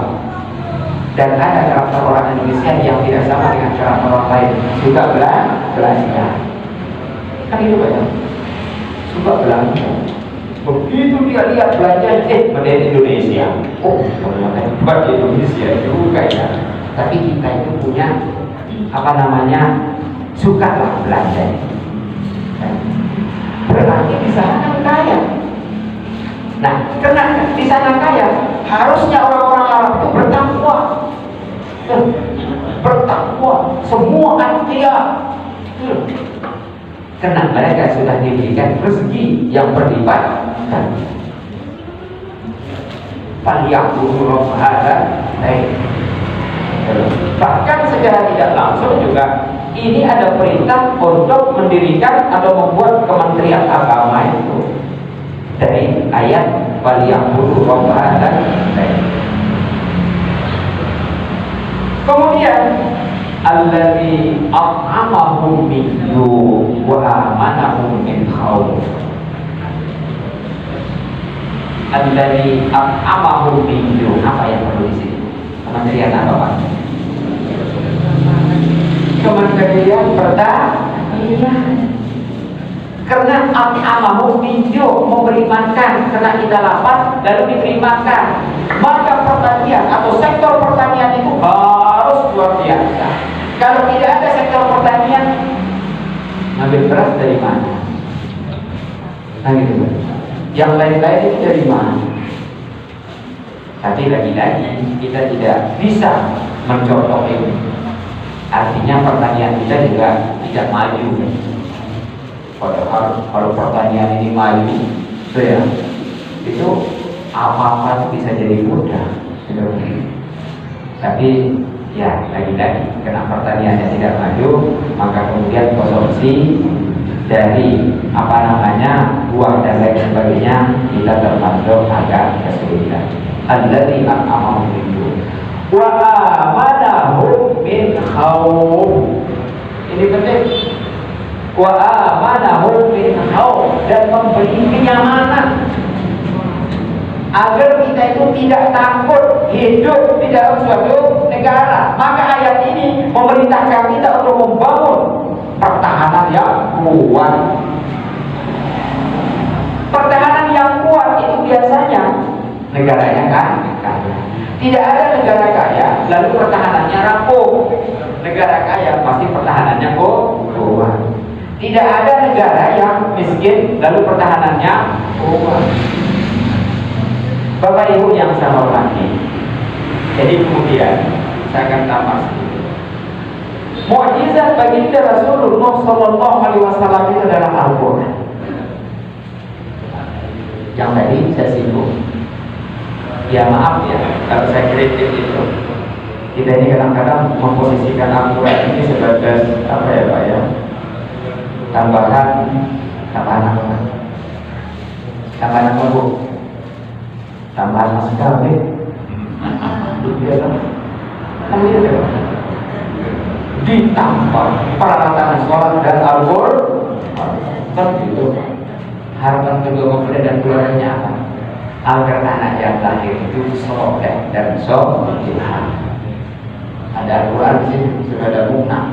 Dan ada karakter orang Indonesia yang tidak sama dengan karakter orang lain, suka belanja. Kan itu banyak, suka belanja. Begitu dia lihat belanja, mending Indonesia. Oh, ternyata buat Indonesia juga ya. Tapi kita itu punya suka lah belanja. Berarti di sana kan kaya. Nah, karena di sana kaya, harusnya orang-orang Arab itu bertakwa. Bertakwa, semua atqiya. Karena mereka sudah diberikan rezeki yang berlipat. Falyabudu rabb hadzal bait. Bahkan secara tidak langsung juga ini ada perintah untuk mendirikan atau membuat kementerian agama itu dari ayat falyabudu rabb hadzal bait. Kemudian alladzi at'amahum min ju' wa amanahum min khauf. Alladzi at'amahum min ju', apa yang perlu di sini? Kementerian apa Pak? Kementerian Pertanian. Karena at'amahum min ju', memberi makan karena kita lapar lalu diberi makan. Maka pertanian atau sektor pertanian itu harus luar biasa. Kalau tidak ada sektor pertanian, ngambil beras dari mana? Nah gitu. Yang lain-lain itu dari mana? Tapi lagi-lagi kita tidak bisa mencontoh ini. Artinya pertanian kita juga tidak maju. Padahal kalau pertanian ini maju, itu apa-apa bisa jadi mudah. Tapi ya lagi-lagi karena pertaniannya tidak maju, maka kemudian konsumsi dari buah dan lain sebagainya kita termasuk agak kesulitan. Alladzi at'amahum min ju' wa amanahum min khauf. Ini penting. Wa amanahum min khauf, dan memberi kenyamanan agar kita itu tidak takut hidup di dalam suatu negara. Maka ayat ini memerintahkan kita untuk membangun pertahanan yang kuat. Pertahanan yang kuat itu biasanya negaranya kan kaya. Tidak ada negara kaya lalu pertahanannya rapuh. Negara kaya pasti pertahanannya kuat. Tidak ada negara yang miskin lalu pertahanannya kuat. Bapak Ibu yang saya hormati, jadi kemudian saya akan tambah sedikit. Mukjizat baginda Rasulullah Sallallahu Alaihi Wasallam itu adalah Al-Quran. Yang tadi saya singgung. Ya maaf ya kalau saya kritik itu. Kita ini kadang-kadang memposisikan Al-Quran ini sebagai apa ya Pak ya? Tambahan apa Bu? Tambahan mas kawin, ditambah peralatan sholat dan Al-Quran. Kan gitu. Harapan kedua mempelai dan keluarganya apa? Agar anak yang lahir itu soleh dan solehah. Ada Al-Quran di sini, sudah ada bunga.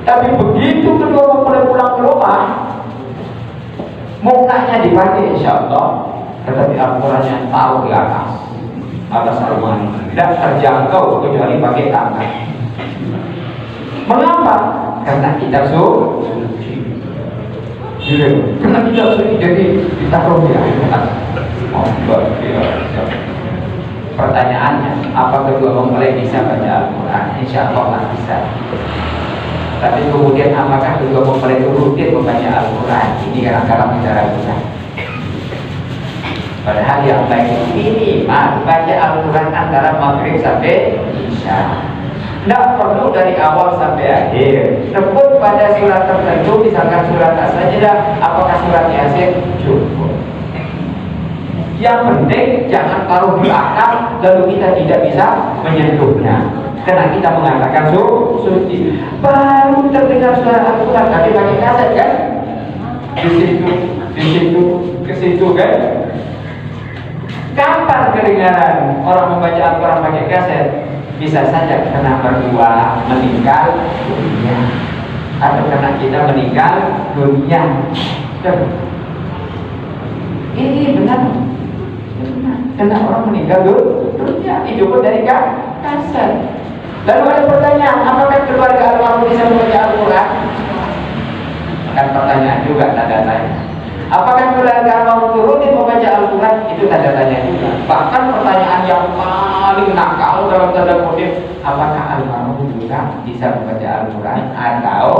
Tapi begitu kedua mempelai pulang ke rumah, mukanya dipakai insya Allah. Tetapi Al-Qurannya taruh di atas rumah, tidak terjangkau kecuali pakai tangan. Mengapa? Karena kitab suci. Karena kitab suci jadi ditaruh di akhirat. Oh, luar biasa. Pertanyaannya, apa kedua mempelai bisa baca Al-Quran? Insya Allah nggak bisa. Tapi kemudian apakah kedua mempelai itu rutin membaca Al-Quran? Ini kadang-kadang kita ragukan. Padahal yang baik ini baca Al-Quran antara maghrib sampai isya. Tidak perlu dari awal sampai akhir. Sebut pada surat tertentu, misalkan surat As-Sajdah, apakah surat Yasin? Cukup. Yang penting jangan taruh di akal lalu kita tidak bisa menyentuhnya. Karena kita mengatakan suci. Baru terdengar suara Al-Quran tadi pakai kaset kan? Di situ, ke situ kan? Kapan kedengaran orang membaca Al-Quran pakai kaset? Bisa saja karena berdua meninggal dunia, atau karena kita meninggal dunia. Ini benar. Karena orang meninggal dunia, itu pun dari kaset. Lalu ada pertanyaan, apakah keluarga almarhum bisa membaca Al-Quran? Kan pertanyaan juga, tanda tanya. Apakah keluarga almarhum rutin membaca Al-Quran? Itu tanda tanya juga. Bahkan pertanyaan yang paling nakal dalam tanda kutip, apakah almarhum juga bisa membaca Al-Quran atau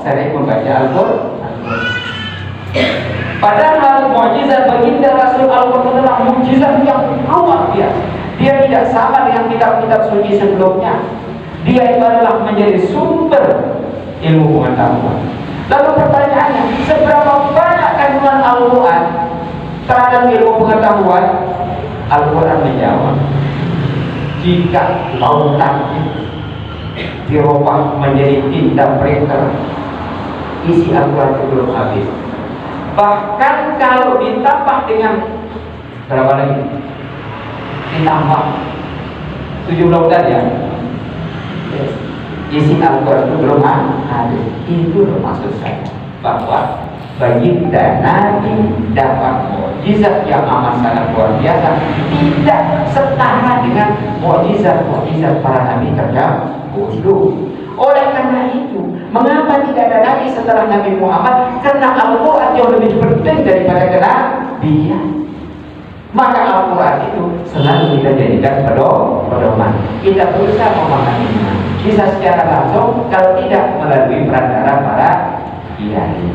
sering membaca Al-Quran? Padahal mukjizat baginda Rasul Al-Quran adalah mukjizat yang luar biasa. Dia tidak sama dengan kitab-kitab suci sebelumnya. Dia itu adalah menjadi sumber ilmu pengetahuan. Lalu pertanyaannya, seberapa banyak kandungan Al-Quran terhadap ilmu pengetahuan? Al-Quran menjawab, jika lautan dirubah menjadi tinta printer, isi Al-Quran itu belum habis. Bahkan kalau ditambah dengan berapa lagi? Ditambah 7 lautan ya. Isi Al-Quran itu belum habis. Itu maksud saya, bahwa baginda Nabi dapat mukjizat yang amat sangat luar biasa, tidak setara dengan mukjizat para nabi terdahulu. Oleh karena itu, mengapa tidak ada nabi setelah Nabi Muhammad? Karena Al-Quran jauh lebih penting daripada kenabian. Maka Al-Quran itu selalu kita jadikan pedoman. Kita berusaha memahaminya, bisa secara langsung, kalau tidak melalui perantara para kiai,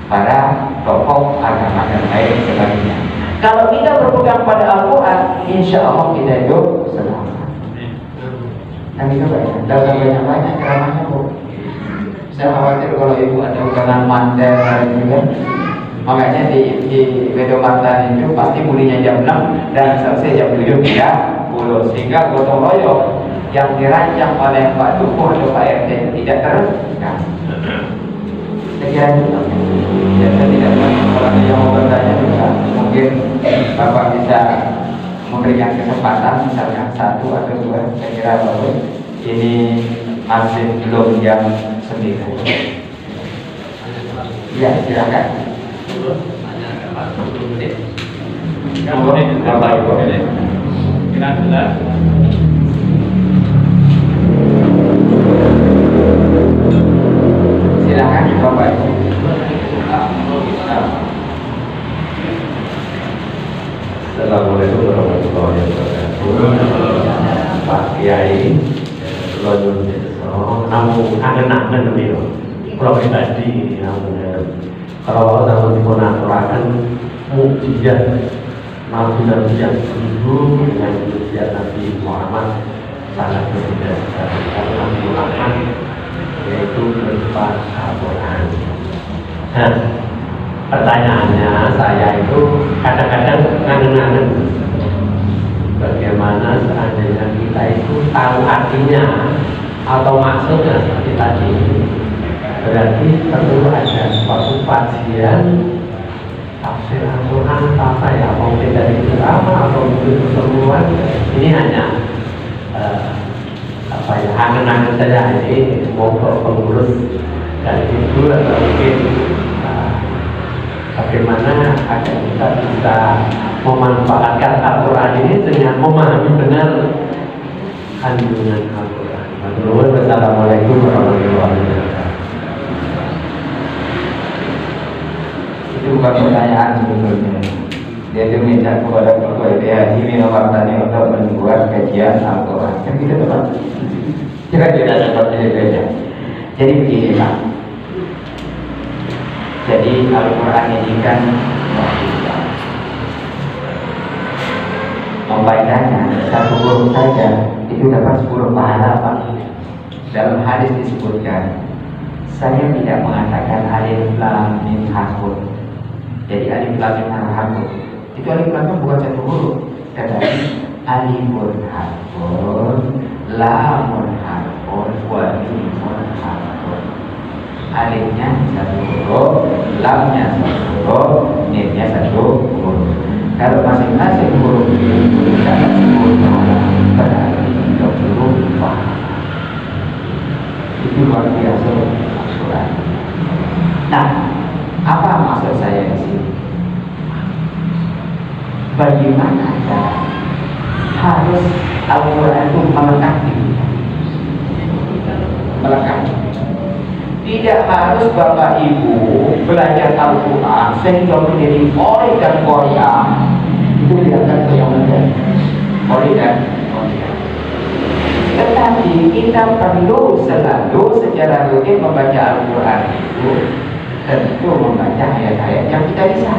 para tokoh agama dan lain sebagainya. Kalau kita berpegang pada Al-Quran, insya Allah kita hidup selamat. Dan itu banyak, tidak usah banyak-banyak ceramahnya bu. Saya khawatir kalau ibu ada udangan mantel juga. Makanya di Wedomartan itu pasti mulainya jam 6 dan selesai jam 7.30, sehingga gotong royong yang dirancang oleh Pak Dukuh atau Pak RT itu tidak terganggu. Sekian juga. Ya, saya tidak tahu kalau ada yang mau bertanya juga, mungkin Bapak bisa memberikan kesempatan, misalkan 1 atau 2. Saya kira bagus. Ini masih belum jam 9. Ya, silakan. Bapak Ibu, kira-kira silakan Bapak Ibu. Assalamualaikum warahmatullahi wabarakatuh. Pak Kiai, namun angen-angen itu. Kalau pribadi, kalau namun dimonatorakan mukjizat Nabi yang dulu dengan mukjizat Nabi Muhammad sangat berbeda sekali. Karena Nabi Muhammad yaitu berupa Al-Quran. Dan pertanyaannya saya itu kadang-kadang ngangen-ngangen, bagaimana seandainya kita itu tahu artinya atau maksudnya seperti tadi, berarti perlu ada suatu kajian tafsir Al-Quran apa ya, mungkin dari drama atau mungkin pertemuan. Ini hanya angen-angen saja. Ini mogok pengurus dari itu, atau mungkin bagaimana agar kita bisa memanfaatkan Al-Quran ini dengan memahami benar kandungan Al-Quran. Wassalamualaikum warahmatullahi wabarakatuh. Itu bukan pertanyaan sebetulnya. Dia itu minta kepada ketua IPH Mino Martani untuk membuat kajian Al-Quran. Kan gitu Pak? Kira-kira seperti itu aja. Jadi begini Pak. Jadi Al-Quran ini kan membacanya satu huruf saja itu dapat 10 pahala Pak. Dalam hadis disebutkan, saya tidak mengatakan alif lam mim hakun. Jadi alif lam mim hakun itu alif lam bukan satu huruf, tetapi alifun hakun, lamun hakun, wa mimun hakun. Alifnya satu huruf, lamnya satu huruf, mimnya satu huruf. Kalau masing-masing huruf itu dapat 10 pahala, berarti 20 pahala. Itu luar biasa Al-Quran. Nah, apa maksud saya di sini? Bagaimana harus Al-Quran itu melengkapi? Melengkapi. Tidak harus Bapak Ibu belajar Al-Quran sehingga menjadi ori dan korea. Itu tidak akan yang benar. Ori dan korea. Tetapi kita perlu selalu secara rutin membaca Al-Quran itu, tentu membaca ayat-ayat yang kita bisa.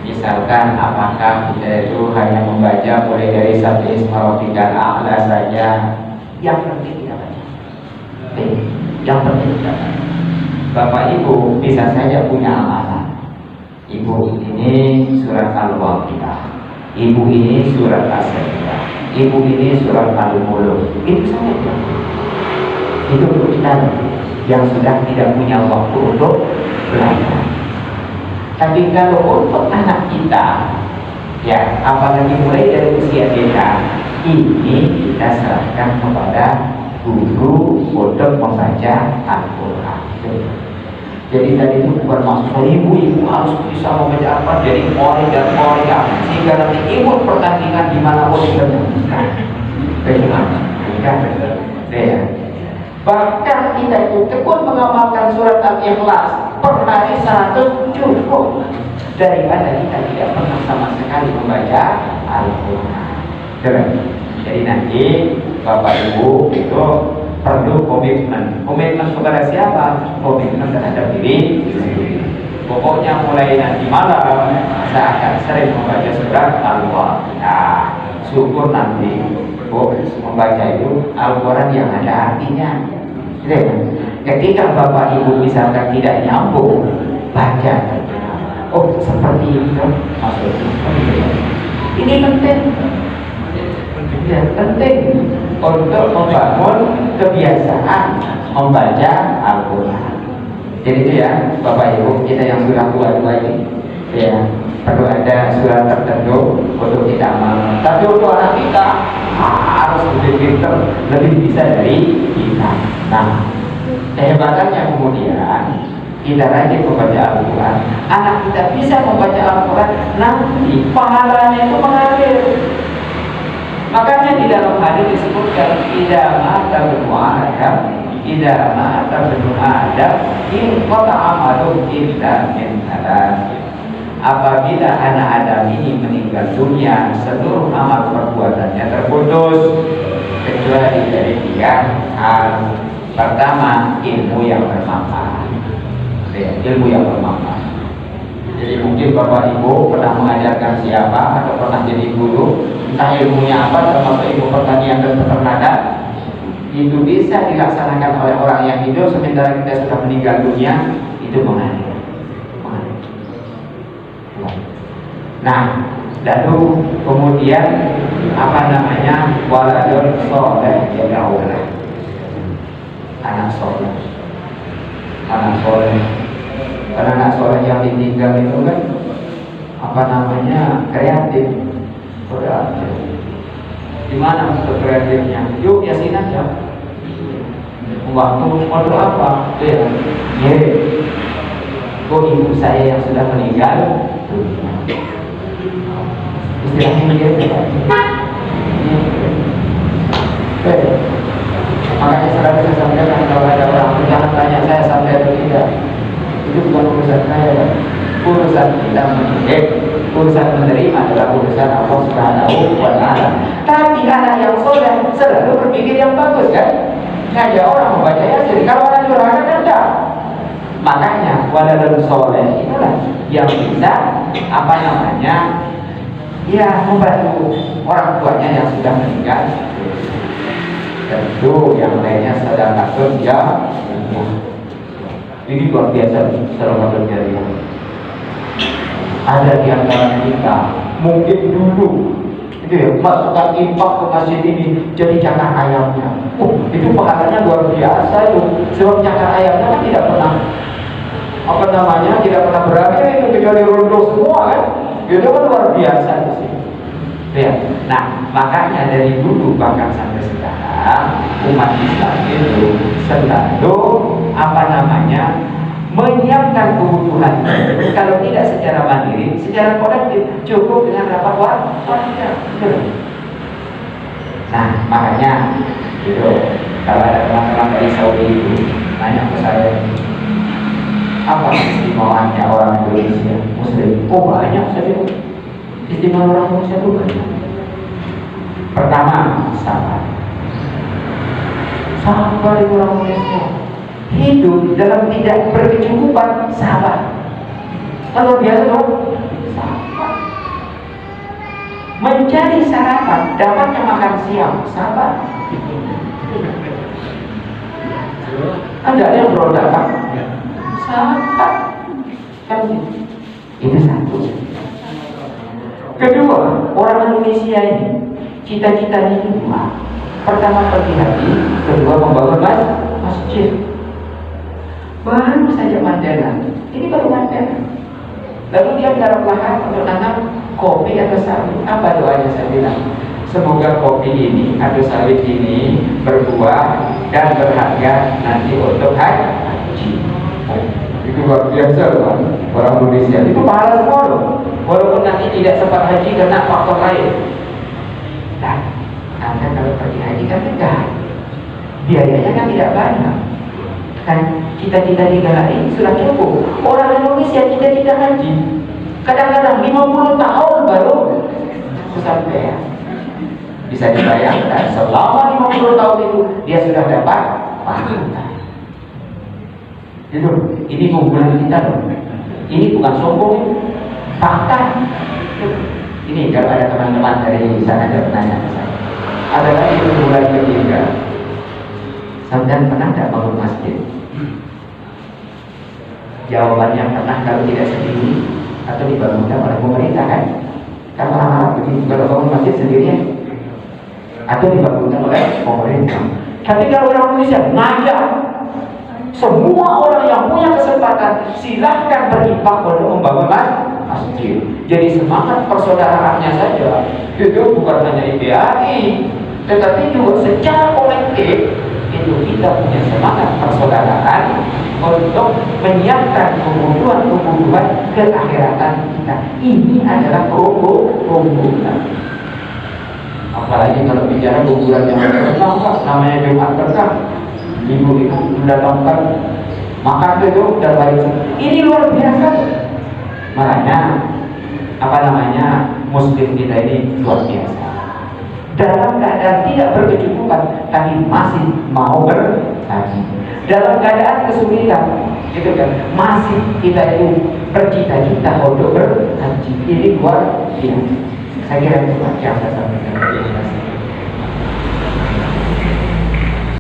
Misalkan apakah kita itu hanya membaca mulai dari Sabbi Isma Rabbikal A'la saja, yang penting kita baca. Yang penting kita baca. Bapak Ibu bisa saja punya amalan. Ibu ini surat Al-Waqiah, ibu ini surat As-Sajdah, ibu ini surat Al-Mulk. Itu saja. Itu untuk kita yang sudah tidak punya waktu untuk belajar. Tapi kalau untuk anak kita, ya apalagi mulai dari usia kita, ini kita serahkan kepada guru untuk membaca Al-Quran. Jadi tadi itu bukan maksud ibu harus bisa membaca apa jadi ori dan korea sehingga nanti ikut pertandingan dimanapun kita bukan. Bahkan kita itu tekun mengamalkan surat Al-Ikhlas per hari 100 cukup daripada kita tidak pernah sama sekali membaca Al-Quran. Jadi nanti Bapak Ibu itu perlu komitmen. Komitmen kepada siapa? Komitmen terhadap diri sendiri. Pokoknya mulai nanti malam saya akan sering membaca surat Al-Waqiah. Syukur nanti membaca itu Al-Quran yang ada artinya. Ketika Bapak Ibu misalkan tidak nyambung baca, oh seperti itu maksudnya. Ini penting. Ya, penting untuk membangun kebiasaan membaca Al-Quran. Jadi itu ya Bapak Ibu kita yang sudah tua-tua ini, ya perlu ada surat tertentu untuk kita amalkan. Tapi untuk anak kita harus lebih pintar, lebih bisa dari kita. Nah, kehebatannya kemudian kita rajin membaca Al-Quran. Anak kita bisa membaca Al-Quran, nanti pahalanya itu mengalir. Makanya di dalam hadis disebutkan idza mata ibnu Adam in qata amalu illa min thalath. Apabila anak Adam ini meninggal dunia, seluruh amal perbuatannya terputus kecuali dari 3 hal. Pertama, ilmu yang bermanfaat. Ilmu yang bermanfaat. Jadi mungkin Bapak Ibu pernah mengajarkan siapa atau pernah jadi guru, entah ilmunya apa, termasuk ilmu pertanian dan peternakan, itu bisa dilaksanakan oleh orang yang hidup sementara kita sudah meninggal dunia, itu mengalir. Nah, lalu kemudian apa namanya, waladun soleh yad'ulah, anak soleh. Karena anak soleh yang ditinggal itu kan apa namanya, kreatif. Di mana untuk kreatifnya? Yuk yasin aja. Waktu mau apa? Ya, kok ibu saya yang sudah meninggal? Istilahnya dia Makanya selalu saya sampaikan kalau ada orang jangan tanya saya sampai atau tidak. Itu bukan urusan saya, kan? Urusan kita mendidik, urusan menerima adalah urusan Allah Subhanahu wa Ta'ala. Tapi anak yang soleh selalu berpikir yang bagus, kan? Ngajak orang membaca Yasin. Kalau orang durhaka kan enggak. Makanya waladun soleh itulah yang bisa apa namanya, ya membantu orang tuanya yang sudah meninggal. Tentu yang lainnya sedang takut ya. Ini luar biasa Ramadan jariah. Ada di antara kita mungkin dulu itu ya masukkan infak ke masjid ini jadi cakar ayamnya. Itu pahalanya luar biasa itu. Sebab cakar ayamnya kan tidak pernah apa namanya, tidak pernah berakhir itu kecuali runtuh semua, kan? Itu kan luar biasa di sini. Ya. Nah, makanya dari dulu bahkan sampai sekarang umat Islam itu selalu apa namanya menyiapkan kebutuhan. Kalau tidak secara mandiri, secara kolektif cukup dengan rapat warga. Nah, makanya gitu. Kalau ada teman-teman dari Saudi itu nanya ke saya, apa istimewaannya orang Indonesia Muslim? Oh banyak, saya bilang. Istimewa orang Indonesia itu banyak. Pertama, sabar. Sabar itu orang Indonesia. Hidup dalam tidak berkecukupan, sabar. Kalau biasa dong, sabar. Mencari sarapan, dapatnya makan siang, sabar. Ada yang berontak, Pak? Sabar. Kan itu satu. Kedua, orang Indonesia ini cita-citanya itu dua. Pertama pergi haji, kedua membangun masjid. Baru saja Mandela, ini baru Mandela. Lalu dia garap lahan untuk nanam kopi atau sawit. Apa doanya saya bilang? Semoga kopi ini atau sawit ini berbuah dan berharga nanti untuk haji. Itu luar biasa kan? Orang Indonesia itu pahala semua loh. Walaupun nanti tidak sempat haji karena faktor lain. Nah, Anda kalau pergi haji kan dekat, biayanya kan tidak banyak. Kan cita-cita digalai sudah cukup. Orang Indonesia cita-cita haji kadang-kadang 50 tahun baru sampai. Bisa dibayangkan selama 50 tahun itu dia sudah dapat pahala. Itu, ini keunggulan kita loh. Ini bukan sombong, fakta. Ini kalau ada teman-teman dari sana ada penanya ke saya. Ada lagi keunggulan ketiga. Sampai pernah tidak bangun masjid? Jawabannya pernah kalau tidak sendiri atau dibangunkan oleh pemerintah, kan? Kan orang-orang begitu kalau bangun masjid sendirian atau dibangunkan oleh pemerintah. Tapi kalau orang Indonesia ngajak semua orang yang punya kesempatan silahkan berinfak untuk membangun masjid. Jadi semangat persaudaraannya saja itu bukan hanya IPAI, tetapi juga secara kolektif itu kita punya semangat persaudaraan untuk menyiapkan kebutuhan ke akhiratan kita. Ini adalah keunggulan. Apalagi kalau bicara keunggulan yang berkah, namanya Jumat berkah. Ibu-ibu mendatangkan makan itu dan baik. Ini luar biasa. Makanya apa namanya Muslim kita ini luar biasa. Dalam keadaan tidak berkecukupan, tapi masih mau berhaji. Dalam keadaan kesulitan, gitu kan, masih kita itu bercita-cita untuk berhaji. Ini luar biasa. Saya kira itu yang saya sampaikan.